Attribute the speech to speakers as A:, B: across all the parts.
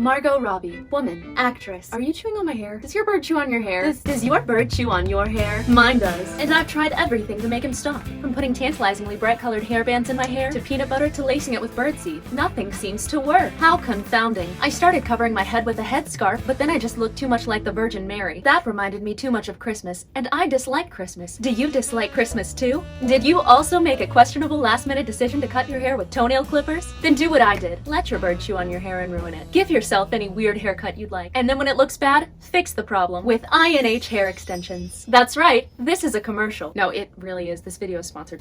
A: Margot Robbie, woman, actress. Are you chewing on my hair? Does your bird chew on your hair? Does your bird chew on your hair? Mine does. And I've tried everything to make him stop. From putting tantalizingly bright colored hairbands in my hair, to peanut butter, to lacing it with birdseed. Nothing seems to work. How confounding. I started covering my head with a headscarf, but then I just looked too much like the Virgin Mary. That reminded me too much of Christmas, and I dislike Christmas. Do you dislike Christmas too? Did you also make a questionable last-minute decision to cut your hair with toenail clippers? Then do what I did. Let your bird chew on your hair and ruin it. Give yourself any weird haircut you'd like, and then when it looks bad, fix the problem with INH hair extensions. That's right, this is a commercial. No, it really is. This video is sponsored.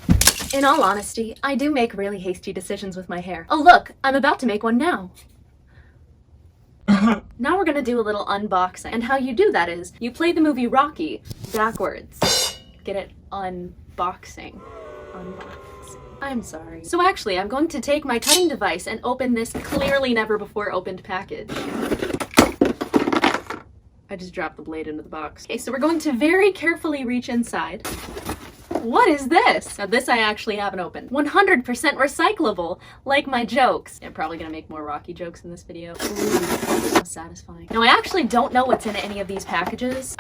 A: In all honesty, I do make really hasty decisions with my hair. Oh look, I'm about to make one now. Now we're gonna do a little unboxing. And how you do that is, you play the movie Rocky backwards. Get it? Unboxing. I'm sorry. So actually, I'm going to take my cutting device and open this clearly never before opened package. I just dropped the blade into the box. Okay, so we're going to very carefully reach inside. What is this? Now this I actually haven't opened. 100% recyclable, like my jokes. I'm probably gonna make more Rocky jokes in this video. Ooh, so satisfying. Now I actually don't know what's in any of these packages.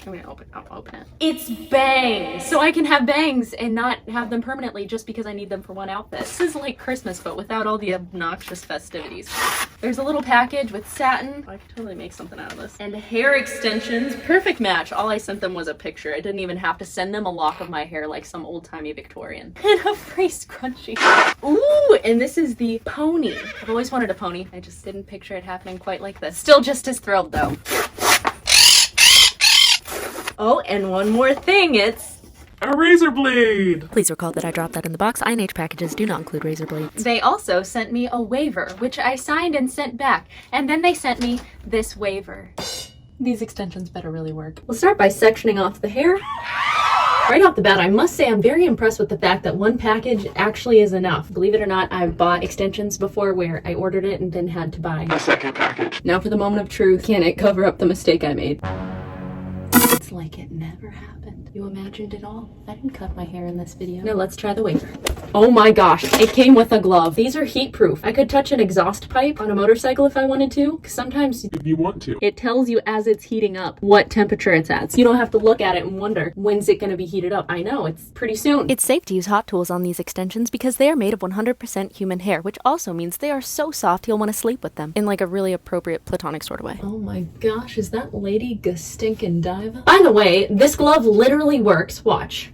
A: Oh, I'll open it. It's bangs! So I can have bangs and not have them permanently just because I need them for one outfit. This is like Christmas, but without all the obnoxious festivities. There's a little package with satin. I could totally make something out of this. And hair extensions. Perfect match. All I sent them was a picture. I didn't even have to send them a lock of my hair like some old-timey Victorian. And a free scrunchie. Ooh, and this is the pony. I've always wanted a pony. I just didn't picture it happening quite like this. Still just as thrilled though. Oh, and one more thing, it's
B: a razor blade!
C: Please recall that I dropped that in the box. INH packages do not include razor blades.
A: They also sent me a waiver, which I signed and sent back. And then they sent me this waiver. These extensions better really work. We'll start by sectioning off the hair. Right off the bat, I must say I'm very impressed with the fact that one package actually is enough. Believe it or not, I've bought extensions before where I ordered it and then had to buy
B: a second package.
A: Now for the moment of truth. Can it cover up the mistake I made? It's like it never happened. You imagined it all? I didn't cut my hair in this video. Now let's try the waiver. Oh my gosh, it came with a glove. These are heat proof. I could touch an exhaust pipe on a motorcycle if I wanted to, because sometimes
B: if you want to.
A: It tells you as it's heating up what temperature it's at. So you don't have to look at it and wonder, when's it going to be heated up? I know, it's pretty soon.
C: It's safe to use hot tools on these extensions because they are made of 100% human hair, which also means they are so soft you'll want to sleep with them in like a really appropriate platonic sort of way.
A: Oh my gosh, is that Lady Gastinkin Diva? By the way, this glove literally works. Watch.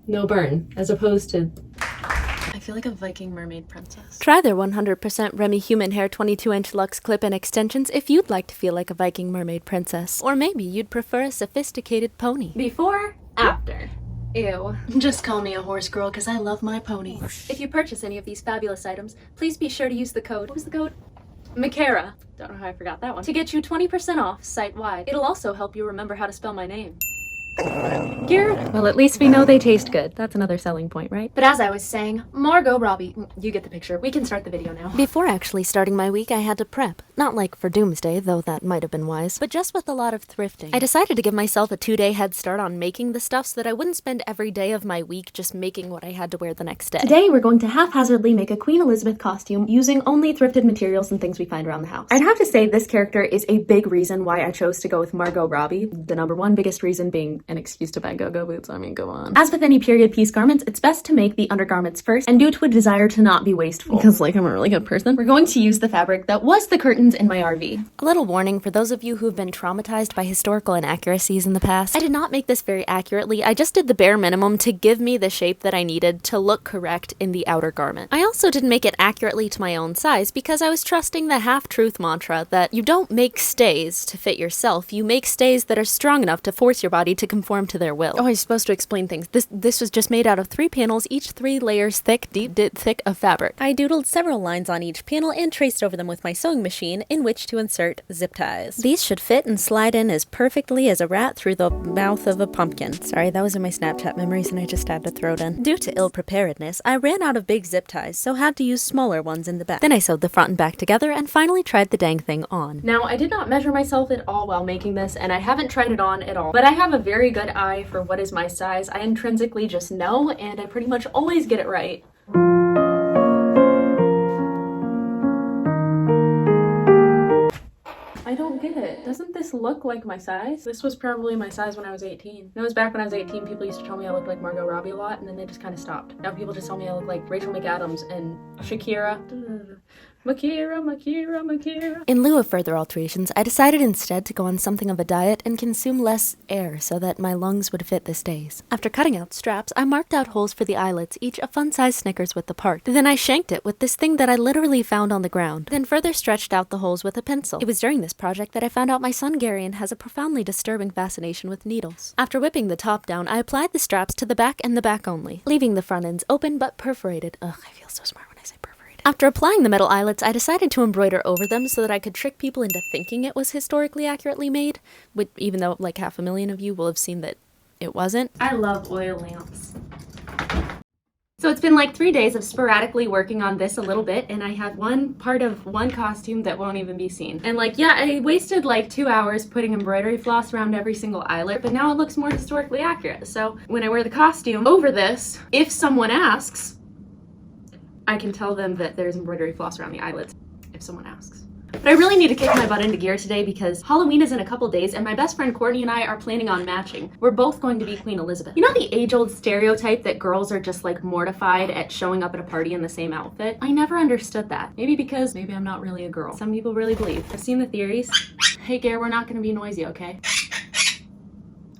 A: No burn, as opposed to... I feel like a Viking mermaid princess.
C: Try their 100% Remy Human Hair 22-inch Luxe clip-in extensions if you'd like to feel like a Viking mermaid princess. Or maybe you'd prefer a sophisticated pony.
A: Before, after. Ew. Just call me a horse girl because I love my pony. If you purchase any of these fabulous items, please be sure to use the code. What was the code? Micarah. Don't know how I forgot that one. To get you 20% off site-wide. It'll also help you remember how to spell my name. Garrett. Well, at least we know they taste good. That's another selling point, right? But as I was saying, Margot Robbie. You get the picture. We can start the video now.
C: Before actually starting my week, I had to prep. Not like for doomsday, though that might have been wise, but just with a lot of thrifting. I decided to give myself a 2-day head start on making the stuff so that I wouldn't spend every day of my week just making what I had to wear the next day. Today, we're going to haphazardly make a Queen Elizabeth costume using only thrifted materials and things we find around the house. I'd have to say this character is a big reason why I chose to go with Margot Robbie. The number one biggest reason being an excuse to buy go-go boots. I mean, go on. As with any period piece garments, it's best to make the undergarments first, and due to a desire to not be wasteful, because like I'm a really good person, we're going to use the fabric that was the curtains in my RV. A little warning for those of you who've been traumatized by historical inaccuracies in the past. I did not make this very accurately. I just did the bare minimum to give me the shape that I needed to look correct in the outer garment. I also didn't make it accurately to my own size because I was trusting the half-truth mantra that you don't make stays to fit yourself, you make stays that are strong enough to force your body to conform to their will. Oh, I was supposed to explain things. This was just made out of 3 panels, each 3 layers thick, thick of fabric. I doodled several lines on each panel and traced over them with my sewing machine in which to insert zip ties. These should fit and slide in as perfectly as a rat through the mouth of a pumpkin. Sorry, that was in my Snapchat memories and I just had to throw it in. Due to ill preparedness, I ran out of big zip ties, so had to use smaller ones in the back. Then I sewed the front and back together and finally tried the dang thing on.
A: Now, I did not measure myself at all while making this, and I haven't tried it on at all, but I have a very very good eye for what is my size. I intrinsically just know, and I pretty much always get it right. I don't get it. Doesn't this look like my size? This was probably my size when I was 18. That was back when I was 18, people used to tell me I looked like Margot Robbie a lot, and then they just kind of stopped. Now people just tell me I look like Rachel McAdams and Shakira. Micarah.
C: In lieu of further alterations, I decided instead to go on something of a diet and consume less air so that my lungs would fit this days. After cutting out straps, I marked out holes for the eyelets, each a fun-sized Snickers width apart. Then I shanked it with this thing that I literally found on the ground, then further stretched out the holes with a pencil. It was during this project that I found out my son Garion has a profoundly disturbing fascination with needles. After whipping the top down, I applied the straps to the back and the back only, leaving the front ends open but perforated. Ugh, I feel so smart when I say perforated. After applying the metal eyelets, I decided to embroider over them so that I could trick people into thinking it was historically accurately made, even though like 500,000 of you will have seen that it wasn't.
A: I love oil lamps. So it's been like 3 days of sporadically working on this a little bit, and I had one part of one costume that won't even be seen. And like, yeah, I wasted like 2 hours putting embroidery floss around every single eyelet, but now it looks more historically accurate. So when I wear the costume over this, if someone asks, I can tell them that there's embroidery floss around the eyelets, if someone asks. But I really need to kick my butt into gear today because Halloween is in a couple days and my best friend Courtney and I are planning on matching. We're both going to be Queen Elizabeth. You know the age-old stereotype that girls are just like mortified at showing up at a party in the same outfit? I never understood that. Maybe because maybe I'm not really a girl. Some people really believe. I've seen the theories. Hey Gare, we're not gonna be noisy, okay?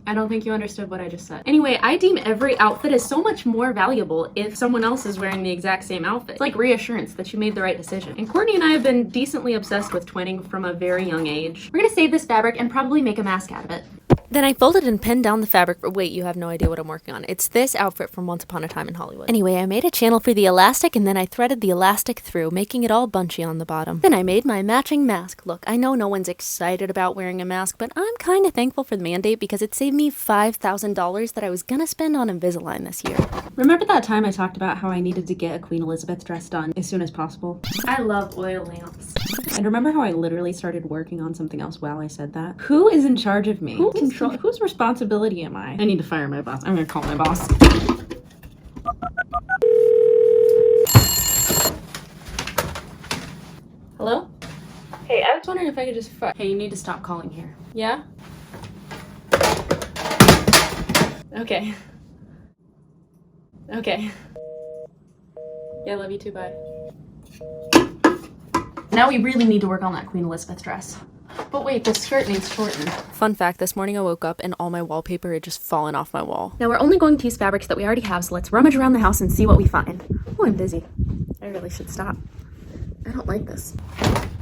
A: I don't think you understood what I just said. Anyway, I deem every outfit as so much more valuable if someone else is wearing the exact same outfit. It's like reassurance that you made the right decision. And Courtney and I have been decently obsessed with twinning from a very young age. We're gonna save this fabric and probably make a mask out of it.
C: Then I folded and pinned down the fabric. Wait, you have no idea what I'm working on. It's this outfit from Once Upon a Time in Hollywood. Anyway, I made a channel for the elastic and then I threaded the elastic through, making it all bunchy on the bottom. Then I made my matching mask. Look, I know no one's excited about wearing a mask, but I'm kind of thankful for the mandate because it saved me $5,000 that I was gonna spend on Invisalign this year.
A: Remember that time I talked about how I needed to get a Queen Elizabeth dress done as soon as possible? I love oil lamps. And remember how I literally started working on something else while I said that? Who is in charge of me? Whose responsibility am I? I need to fire my boss. I'm gonna call my boss. Hello? Hey, I was wondering if I could just Hey, you need to stop calling here. Yeah? Okay. Okay. Yeah, I love you too, bye. Now we really need to work on that Queen Elizabeth dress. But wait, the skirt needs shortened.
C: Fun fact, this morning I woke up and all my wallpaper had just fallen off my wall.
A: Now we're only going to use fabrics that we already have, so let's rummage around the house and see what we find. Oh, I'm busy. I really should stop. I don't like this.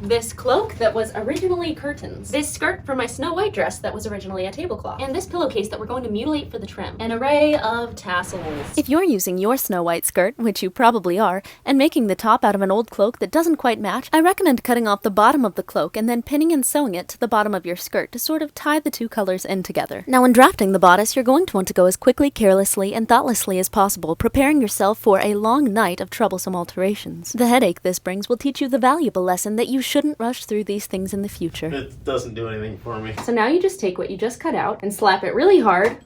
A: This cloak that was originally curtains. This skirt for my Snow White dress that was originally a tablecloth. And this pillowcase that we're going to mutilate for the trim. An array of tassels.
C: If you're using your Snow White skirt, which you probably are, and making the top out of an old cloak that doesn't quite match, I recommend cutting off the bottom of the cloak and then pinning and sewing it to the bottom of your skirt to sort of tie the two colors in together. Now when drafting the bodice, you're going to want to go as quickly, carelessly, and thoughtlessly as possible, preparing yourself for a long night of troublesome alterations. The headache this brings will teach you the valuable lesson that you shouldn't rush through these things in the future.
B: It doesn't do anything for me.
A: So now you just take what you just cut out and slap it really hard.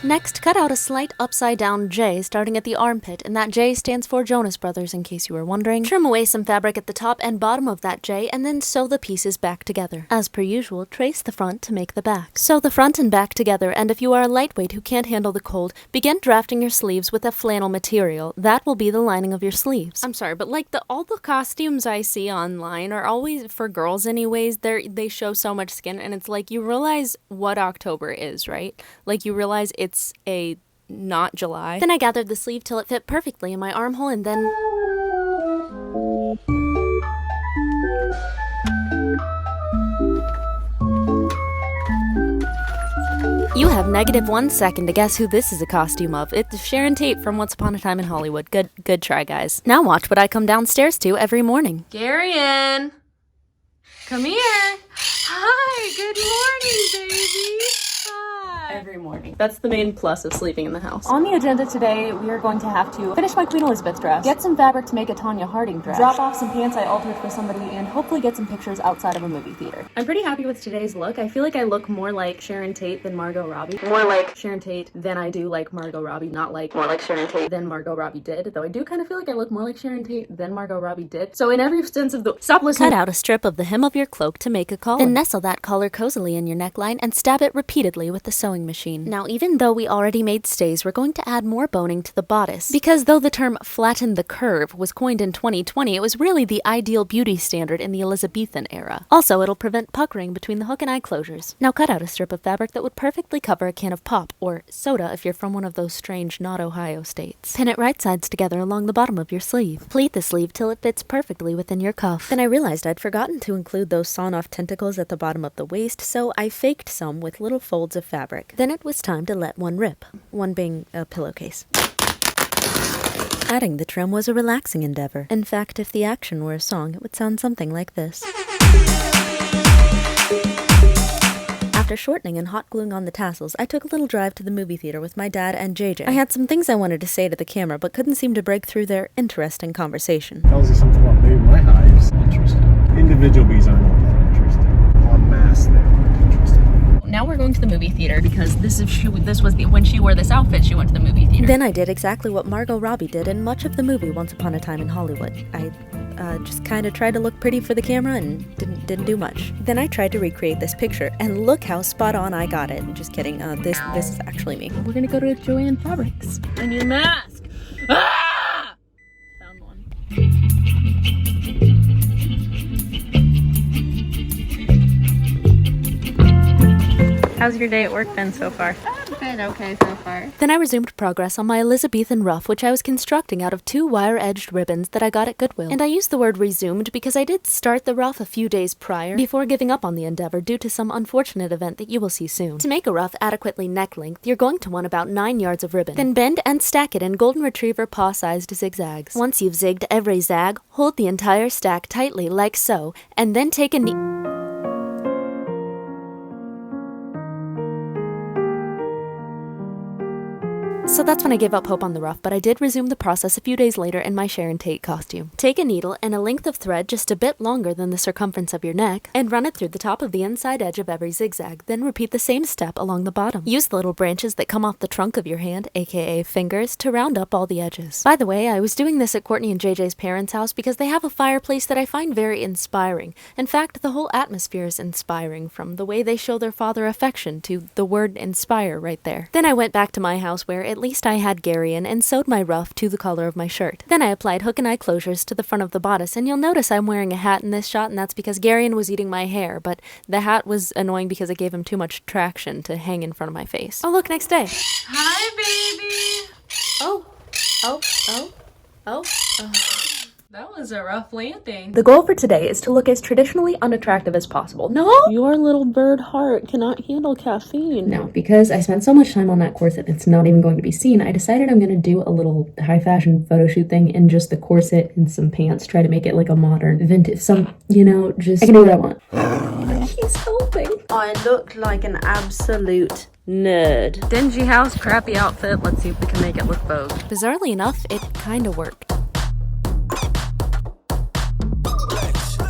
C: Next, cut out a slight upside-down J starting at the armpit, and that J stands for Jonas Brothers in case you were wondering. Trim away some fabric at the top and bottom of that J, and then sew the pieces back together. As per usual, trace the front to make the back. Sew the front and back together, and if you are a lightweight who can't handle the cold, begin drafting your sleeves with a flannel material. That will be the lining of your sleeves. I'm sorry, but like all the costumes I see online are always, for girls anyways, they show so much skin, and it's like you realize what October is, right? Like you realize it's not July. Then I gathered the sleeve till it fit perfectly in my armhole and then... You have -1 second to guess who this is a costume of. It's Sharon Tate from Once Upon a Time in Hollywood. Good try, guys. Now watch what I come downstairs to every morning.
A: Garion! Come here! Hi, good morning, baby! Hi! every morning. That's the main plus of sleeping in the house. On the agenda today, we are going to have to finish my Queen Elizabeth dress, get some fabric to make a Tanya Harding dress, drop off some pants I altered for somebody, and hopefully get some pictures outside of a movie theater. I'm pretty happy with today's look. I feel like I look more like Sharon Tate than Margot Robbie. More like Sharon Tate than I do like Margot Robbie, not like more like Sharon Tate than Margot Robbie did. Though I do kind of feel like I look more like Sharon Tate than Margot Robbie did. So in every sense of the— Stop listening!
C: Cut out a strip of the hem of your cloak to make a collar. Then nestle that collar cozily in your neckline and stab it repeatedly with the sewing machine. Now, even though we already made stays, we're going to add more boning to the bodice. Because though the term flatten the curve was coined in 2020, it was really the ideal beauty standard in the Elizabethan era. Also, it'll prevent puckering between the hook and eye closures. Now cut out a strip of fabric that would perfectly cover a can of pop, or soda if you're from one of those strange not Ohio states. Pin it right sides together along the bottom of your sleeve. Pleat the sleeve till it fits perfectly within your cuff. Then I realized I'd forgotten to include those sawn-off tentacles at the bottom of the waist, so I faked some with little folds of fabric. Then it was time to let one rip, one being a pillowcase. Adding the trim was a relaxing endeavor. In fact, if the action were a song, it would sound something like this. After shortening and hot gluing on the tassels, I took a little drive to the movie theater with my dad and JJ. I had some things I wanted to say to the camera, but couldn't seem to break through their interesting conversation.
B: Tells you something about maybe my hives. Interesting. Individual bees aren't all that interesting. En masse, they're interesting.
A: Now we're going to the movie theater because when she wore this outfit, she went to the movie theater.
C: Then I did exactly what Margot Robbie did in much of the movie Once Upon a Time in Hollywood. I just kind of tried to look pretty for the camera and didn't do much. Then I tried to recreate this picture, and look how spot on I got it. Just kidding. This is actually me.
A: We're gonna go to Joann Fabrics. I need a mask. Ah! Found one. How's your day at work been so far? Been okay so far.
C: Then I resumed progress on my Elizabethan ruff, which I was constructing out of 2 wire-edged ribbons that I got at Goodwill. And I use the word resumed because I did start the ruff a few days prior, before giving up on the endeavor due to some unfortunate event that you will see soon. To make a ruff adequately neck length, you're going to want about 9 yards of ribbon. Then bend and stack it in golden retriever paw-sized zigzags. Once you've zigged every zag, hold the entire stack tightly like so, and then take a knee. So that's when I gave up hope on the ruff, but I did resume the process a few days later in my Sharon Tate costume. Take a needle and a length of thread just a bit longer than the circumference of your neck, and run it through the top of the inside edge of every zigzag, then repeat the same step along the bottom. Use the little branches that come off the trunk of your hand, aka fingers, to round up all the edges. By the way, I was doing this at Courtney and JJ's parents' house because they have a fireplace that I find very inspiring. In fact, the whole atmosphere is inspiring, from the way they show their father affection to the word inspire right there. Then I went back to my house where at least I had Garrian and sewed my ruff to the collar of my shirt. Then I applied hook and eye closures to the front of the bodice, and you'll notice I'm wearing a hat in this shot, and that's because Garrian was eating my hair, but the hat was annoying because it gave him too much traction to hang in front of my face. Oh, look, next day.
A: Hi, baby.
C: Oh.
A: That was a rough landing.
C: The goal for today is to look as traditionally unattractive as possible. No!
A: Your little bird heart cannot handle caffeine.
D: Now, because I spent so much time on that corset it's not even going to be seen, I decided I'm going to do a little high fashion photo shoot thing in just the corset and some pants, try to make it like a modern vintage, just, I can do what I want. He's helping.
E: I look like an absolute nerd.
A: Dingy house, crappy outfit. Let's see if we can make it look vogue.
C: Bizarrely enough, it kinda worked.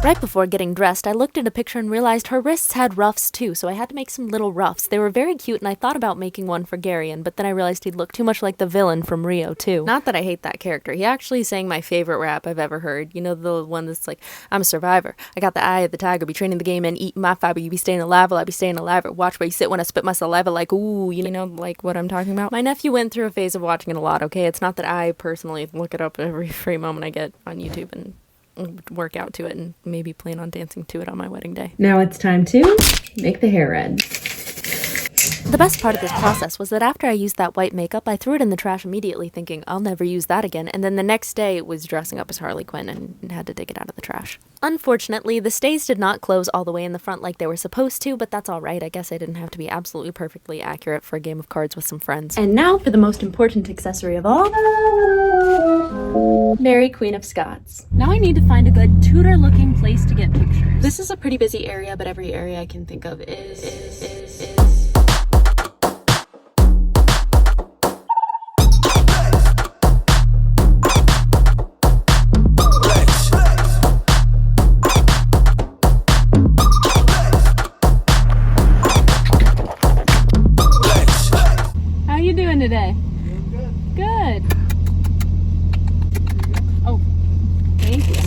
C: Right before getting dressed, I looked at a picture and realized her wrists had ruffs too, so I had to make some little ruffs. They were very cute, and I thought about making one for Garrian, but then I realized he'd look too much like the villain from Rio too. Not that I hate that character. He actually sang my favorite rap I've ever heard. You know, the one that's like, I'm a survivor. I got the eye of the tiger, be training the game and eating my fiber. You be staying alive, while I be staying alive. Watch where you sit when I spit my saliva like, ooh, you know, like what I'm talking about. My nephew went through a phase of watching it a lot, okay? It's not that I personally look it up every free moment I get on YouTube and work out to it and maybe plan on dancing to it on my wedding day.
D: Now it's time to make the hair red.
C: The best part of this process was that after I used that white makeup, I threw it in the trash immediately thinking, I'll never use that again, and then the next day it was dressing up as Harley Quinn and had to dig it out of the trash. Unfortunately, the stays did not close all the way in the front like they were supposed to, but that's alright. I guess I didn't have to be absolutely perfectly accurate for a game of cards with some friends.
A: And now for the most important accessory of all. Mary, Queen of Scots. Now I need to find a good Tudor-looking place to get pictures. This is a pretty busy area, but every area I can think of is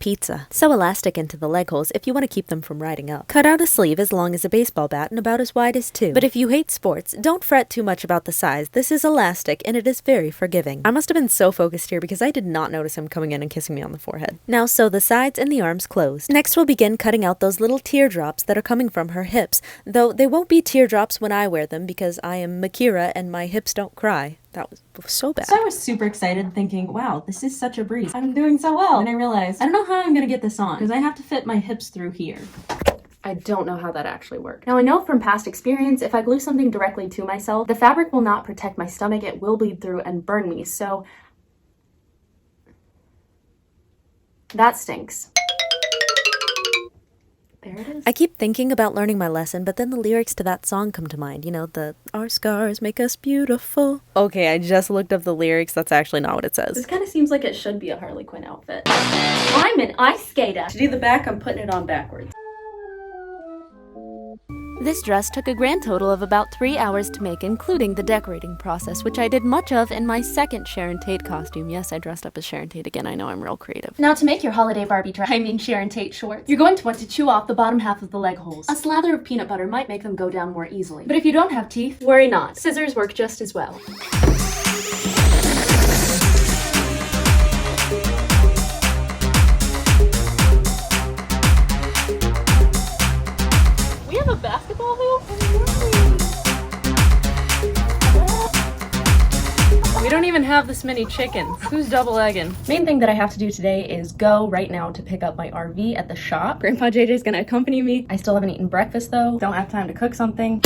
C: pizza. Sew elastic into the leg holes if you want to keep them from riding up. Cut out a sleeve as long as a baseball bat and about as wide as 2. But if you hate sports, don't fret too much about the size. This is elastic and it is very forgiving. I must have been so focused here because I did not notice him coming in and kissing me on the forehead. Now sew the sides and the arms closed. Next we'll begin cutting out those little teardrops that are coming from her hips, though they won't be teardrops when I wear them because I am Micarah and my hips don't cry. That was so bad.
D: So I was super excited thinking, wow, this is such a breeze. I'm doing so well. And I realized, I don't know how I'm gonna get this on because I have to fit my hips through here. I don't know how that actually worked. Now I know from past experience, if I glue something directly to myself, the fabric will not protect my stomach, it will bleed through and burn me, so that stinks. There it is.
C: I keep thinking about learning my lesson, but then the lyrics to that song come to mind. You know, the "Our scars make us beautiful." Okay, I just looked up the lyrics. That's actually not what it says.
D: This kind of seems like it should be a Harley Quinn outfit. I'm an ice skater. To do the back, I'm putting it on backwards.
C: This dress took a grand total of about 3 hours to make, including the decorating process, which I did much of in my second Sharon Tate costume. Yes, I dressed up as Sharon Tate again. I know I'm real creative.
A: Now to make your holiday Barbie dress, Sharon Tate shorts, you're going to want to chew off the bottom half of the leg holes. A slather of peanut butter might make them go down more easily. But if you don't have teeth, worry not. Scissors work just as well. We have a basketball hoop? We don't even have this many chickens. Who's double egging?
D: Main thing that I have to do today is go right now to pick up my RV at the shop. Grandpa JJ's gonna accompany me. I still haven't eaten breakfast though. Don't have time to cook something.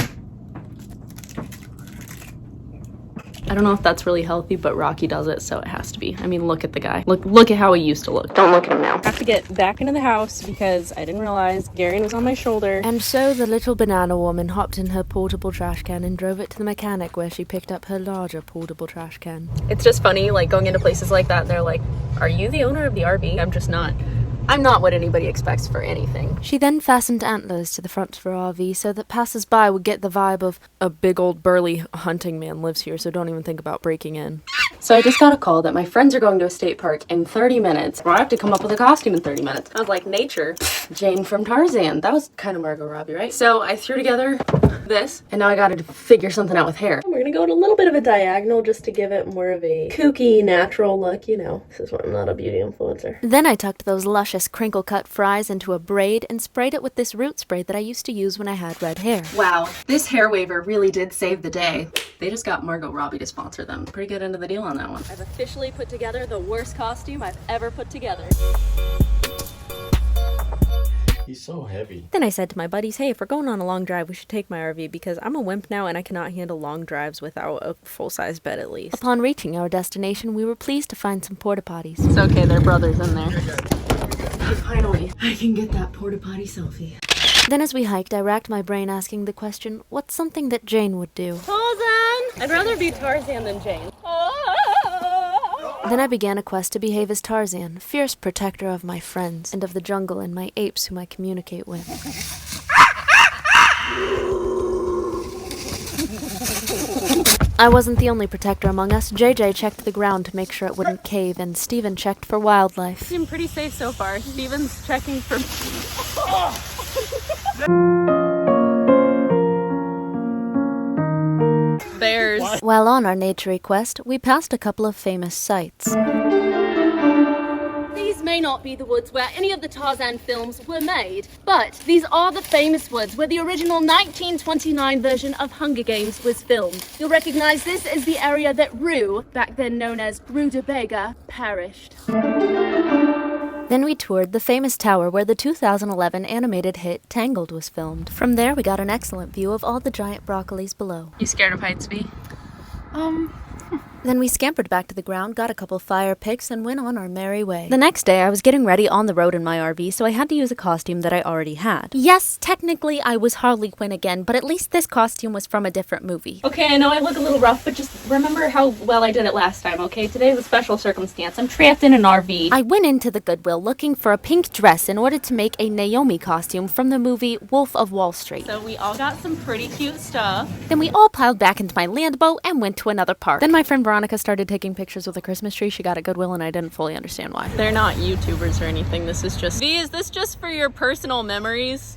D: I don't know if that's really healthy, but Rocky does it, so it has to be. I mean, look at the guy. Look at how he used to look. Don't look at him now. I have to get back into the house because I didn't realize Gary was on my shoulder.
C: And so the little banana woman hopped in her portable trash can and drove it to the mechanic where she picked up her larger portable trash can.
D: It's just funny, like, going into places like that, they're like, are you the owner of the RV? I'm just not. I'm not what anybody expects for anything.
C: She then fastened antlers to the front of her RV so that passers-by would get the vibe of a big old burly hunting man lives here, so don't even think about breaking in.
D: So I just got a call that my friends are going to a state park in 30 minutes. Well, I have to come up with a costume in 30 minutes. I was like, nature. Jane from Tarzan. That was kind of Margot Robbie, right? So I threw together this, and now I gotta figure something out with hair. We're gonna go with a little bit of a diagonal just to give it more of a kooky, natural look, you know. This is why I'm not a beauty influencer.
C: Then I tucked those luscious crinkle-cut fries into a braid and sprayed it with this root spray that I used to use when I had red hair.
D: Wow, this hair waver really did save the day. They just got Margot Robbie to sponsor them. Pretty good end of the deal on that one.
A: I've officially put together the worst costume I've ever put together.
B: He's so heavy.
C: Then I said to my buddies, hey, if we're going on a long drive, we should take my RV because I'm a wimp now and I cannot handle long drives without a full-size bed at least. Upon reaching our destination, we were pleased to find some porta potties.
D: It's okay, their brother's in there. Finally, I can get that porta potty selfie.
C: Then as we hiked, I racked my brain asking the question, what's something that Jane would do?
A: Tarzan! I'd rather be Tarzan than Jane.
C: Then I began a quest to behave as Tarzan, fierce protector of my friends and of the jungle and my apes whom I communicate with. I wasn't the only protector among us. JJ checked the ground to make sure it wouldn't cave, and Steven checked for wildlife.
A: Seem pretty safe so far. Steven's checking for...
D: Bears.
C: While on our nature quest, we passed a couple of famous sights.
A: These may not be the woods where any of the Tarzan films were made, but these are the famous woods where the original 1929 version of Hunger Games was filmed. You'll recognize this as the area that Rue, back then known as Rutabaga, perished.
C: Then we toured the famous tower where the 2011 animated hit Tangled was filmed. From there, we got an excellent view of all the giant broccolis below.
D: You scared of heights, V?
C: Then we scampered back to the ground, got a couple fire picks, and went on our merry way. The next day, I was getting ready on the road in my RV, so I had to use a costume that I already had. Yes, technically, I was Harley Quinn again, but at least this costume was from a different movie.
D: Okay, I know I look a little rough, but just remember how well I did it last time, okay? Today's a special circumstance. I'm trapped in an RV.
C: I went into the Goodwill looking for a pink dress in order to make a Naomi costume from the movie Wolf of Wall Street.
A: So we all got some pretty cute stuff.
C: Then we all piled back into my land boat and went to another park. Then my friend Veronica started taking pictures with a Christmas tree she got at Goodwill, and I didn't fully understand why.
F: They're not YouTubers or anything. This is just... V, is this just for your personal memories?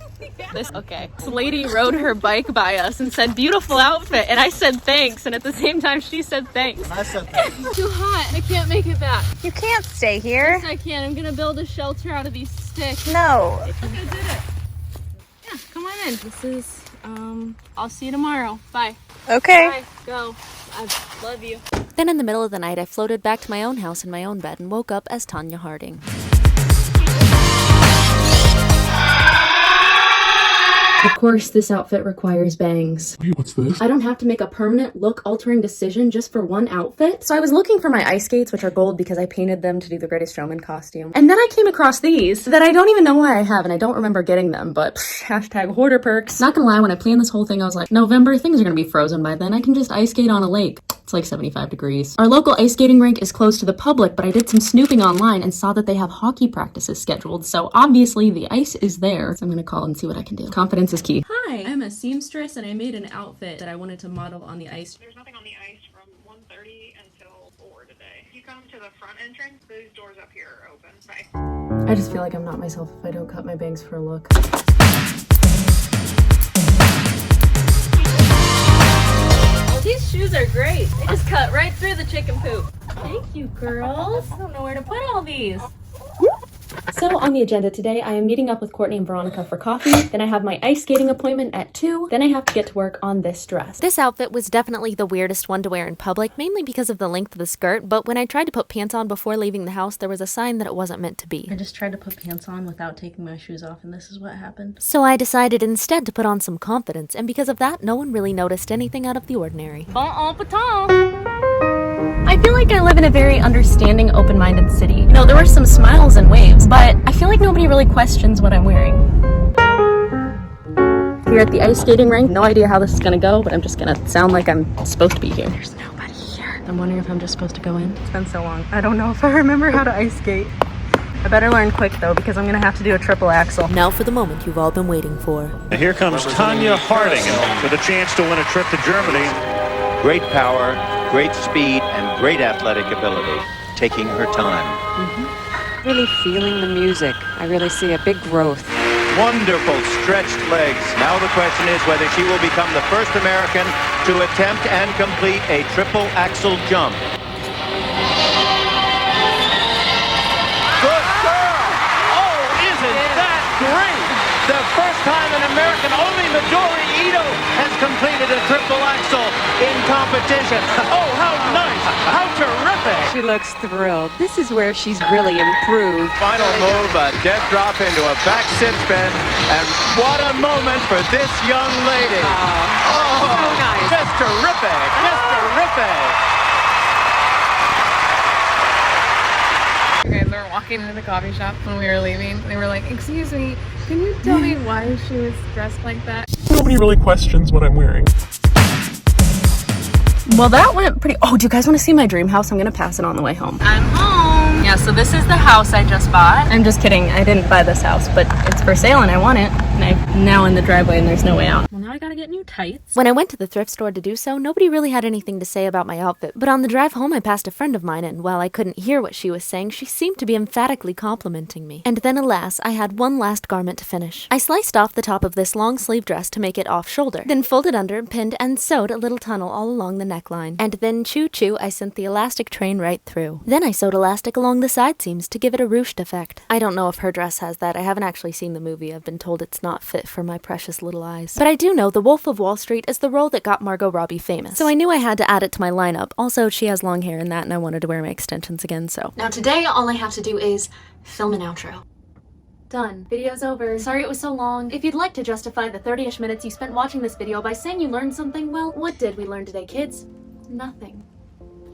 F: This, okay. This lady rode her bike by us and said, beautiful outfit. And I said thanks. And at the same time, she said thanks.
B: I said thanks.
F: Too hot. I can't make it back.
G: You can't stay here.
F: Yes, I can. I'm gonna build a shelter out of these sticks.
G: No.
F: Look, I did it. Yeah, come on in. This is, I'll see you tomorrow. Bye.
G: Okay.
F: Bye. Go. I love you.
C: Then in the middle of the night, I floated back to my own house in my own bed and woke up as Tanya Harding.
D: Of course, this outfit requires bangs.
H: Wait, what's this?
D: I don't have to make a permanent look-altering decision just for one outfit. So I was looking for my ice skates, which are gold because I painted them to do the Greatest Showman costume. And then I came across these that I don't even know why I have, and I don't remember getting them, but hashtag hoarder perks. Not gonna lie, when I planned this whole thing, I was like, November, things are gonna be frozen by then. I can just ice skate on a lake. It's like 75 degrees. Our local ice skating rink is closed to the public, but I did some snooping online and saw that they have hockey practices scheduled. So obviously the ice is there. So I'm gonna call and see what I can do. Confidence is key.
F: Hi, I'm a seamstress and I made an outfit that I wanted to model on the ice.
I: There's nothing on the ice from 1:30 until 4 today. If you come to the front entrance, those doors up here are open. Bye.
D: I just feel like I'm not myself if I don't cut my bangs for a look.
F: These shoes are great. They just cut right through the chicken poop. Thank you, girls. I don't know where to put all these.
D: So on the agenda today, I am meeting up with Courtney and Veronica for coffee. Then I have my ice skating appointment at 2. Then I have to get to work on this dress.
C: This outfit was definitely the weirdest one to wear in public, mainly because of the length of the skirt, but when I tried to put pants on before leaving the house, there was a sign that it wasn't meant to be.
E: I just tried to put pants on without taking my shoes off, and this is what happened.
C: So I decided instead to put on some confidence, and because of that, no one really noticed anything out of the ordinary.
F: Bon appetit.
D: I feel like I live in a very understanding, open-minded city. You know, there were some smiles and waves, but I feel like nobody really questions what I'm wearing. Here at the ice skating rink, no idea how this is gonna go, but I'm just gonna sound like I'm supposed to be here. There's nobody here. I'm wondering if I'm just supposed to go in.
E: It's been so long. I don't know if I remember how to ice skate. I better learn quick though, because I'm gonna have to do a triple axel.
C: Now for the moment you've all been waiting for.
J: And here comes Tanya Harding with a chance to win a trip to Germany.
K: Great power, great speed, and great athletic ability. Taking her time.
L: Really feeling the music. I really see a big growth.
K: Wonderful stretched legs. Now the question is whether she will become the first American to attempt and complete a triple axel jump. Good girl! Oh, isn't that great? The first time an American, only Midori Ito, has completed a triple axel in competition. Oh, how nice! How terrific!
L: She looks thrilled. This is where she's really improved.
K: Final move, a death drop into a back sit spin, and what a moment for this young lady! Oh,
L: so nice.
K: Just terrific! Just terrific!
I: Okay, they were walking into the coffee shop when we were leaving. They were like, "Excuse me, can you tell me why she was dressed like that?"
H: Nobody really questions what I'm wearing.
D: Well, that went pretty... Oh, do you guys want to see my dream house? I'm gonna pass it on the way home.
E: I'm home. Yeah, so this is the house I just bought.
D: I'm just kidding. I didn't buy this house, but it's for sale and I want it. And I'm now in the driveway and there's no way out.
E: Well, now I gotta get new tights.
C: When I went to the thrift store to do so, nobody really had anything to say about my outfit, but on the drive home I passed a friend of mine, and while I couldn't hear what she was saying, she seemed to be emphatically complimenting me. And then alas, I had one last garment to finish. I sliced off the top of this long sleeve dress to make it off shoulder, then folded under, pinned, and sewed a little tunnel all along the neckline. And then choo-choo, I sent the elastic train right through. Then I sewed elastic along the side seams to give it a ruched effect. I don't know if her dress has that. I haven't actually seen the movie. I've been told it's not fit for my precious little eyes. But I do know The Wolf of Wall Street is the role that got Margot Robbie famous. So I knew I had to add it to my lineup. Also, she has long hair in that, and I wanted to wear my extensions again, so.
A: Now today, all I have to do is film an outro. Done. Video's over. Sorry it was so long. If you'd like to justify the 30-ish minutes you spent watching this video by saying you learned something, well, what did we learn today, kids? Nothing.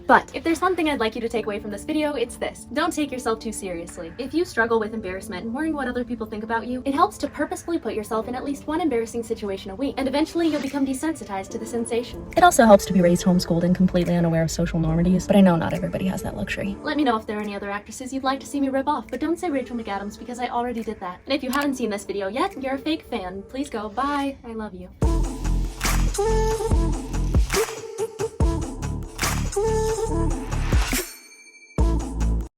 A: But if there's one thing I'd like you to take away from this video, it's this. Don't take yourself too seriously. If you struggle with embarrassment and worrying what other people think about you, it helps to purposefully put yourself in at least one embarrassing situation a week, and eventually you'll become desensitized to the sensation.
D: It also helps to be raised homeschooled and completely unaware of social normities, but I know not everybody has that luxury.
A: Let me know if there are any other actresses you'd like to see me rip off, but don't say Rachel McAdams because I already did that. And if you haven't seen this video yet, you're a fake fan. Please go. Bye. I love you.